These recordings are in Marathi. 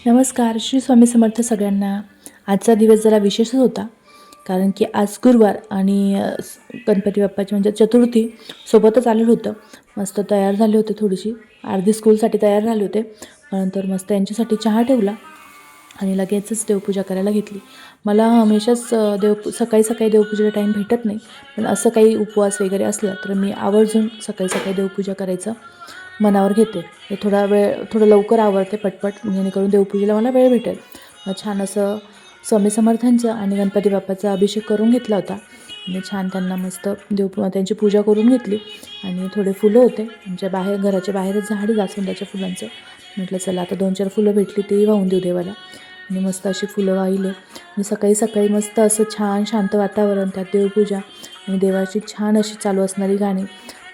नमस्कार. श्री स्वामी समर्थ सगळ्यांना. आजचा दिवस जरा विशेषच होता, कारण की आज गुरुवार आणि गणपती बाप्पाची म्हणजे चतुर्थी सोबतच आलेलं होतं. मस्त तयार झाले होते, थोडीशी अर्धी स्कूलसाठी तयार झाले होते. नंतर मस्त यांच्यासाठी चहा ठेवला आणि लगेचच देवपूजा करायला घेतली. मला हमेशाच सकाळी सकाळी देवपूजेला टाईम भेटत नाही, पण असं काही उपवास वगैरे असलं तर मी आवर्जून सकाळी सकाळी देवपूजा करायचं मनावर घेते. हे थोडं लवकर आवरते पटपट, जेणेकरून देवपूजेला मला वेळ भेटेल. मग छान असं स्वामी समर्थांचं आणि गणपती बाप्पाचा अभिषेक करून घेतला होता आणि छान त्यांना मस्त त्यांची पूजा करून घेतली. आणि थोडे फुलं होते आमच्या बाहेर, घराच्या बाहेरच झाड जास्वंदाच्या फुलांचं. म्हटलं चला आता 2-4 फुलं भेटली तेही वाहून देऊ देवाला. आणि मस्त अशी फुलं वाहिले आणि सकाळी सकाळी मस्त असं छान शांत वातावरण, त्यात देवपूजा आणि देवाची छान अशी चालू असणारी गाणी.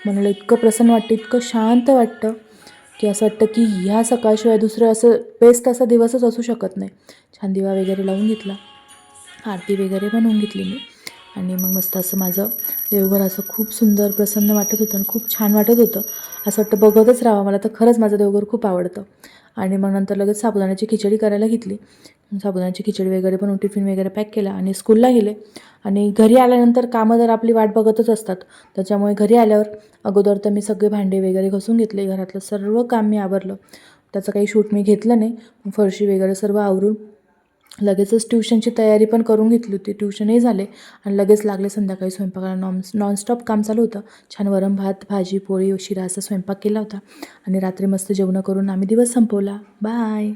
मनाला इतकं प्रसन्न वाटतं, इतकं शांत वाटतं की असं वाटतं की ह्या सकाळशिवाय दुसरं असं बेस्ट असा दिवसच असू शकत नाही. छान दिवा वगैरे लावून घेतला, आरती वगैरे बनवून घेतली मी. आणि मग मस्त असं माझं देवघर असं खूप सुंदर प्रसन्न वाटत होतं आणि खूप छान वाटत होतं. असं वाटतं बघतच राहावं. मला तर खरंच माझं देवघर खूप आवडतं. आणि मग नंतर लगेच साबुदाण्याची खिचडी करायला घेतली. साबुदाण्याची खिचडी वगैरे बनवून टिफिन वगैरे पॅक केला आणि स्कूलला गेले. आणि घरी आल्यानंतर कामं जर आपली वाट बघतच असतात, त्याच्यामुळे घरी आल्यावर अगोदर तर मी सगळे भांडे वगैरे घासून घेतले. घरातलं सर्व काम मी आवरलं. त्याचं काही शूट मी घेतलं नाही. फरशी वगैरे सर्व आवरून लगेचच ट्युशनची तयारी पण करून घेतली होती. ट्युशनही झाले आणि लगेच लागले संध्याकाळी स्वयंपाकाला. नॉनस्टॉप काम चालू होतं. छान वरण भात, भाजी, पोळी, शिरा असा स्वयंपाक केला होता आणि रात्री मस्त जेवणं करून आम्ही दिवस संपवला. बाय.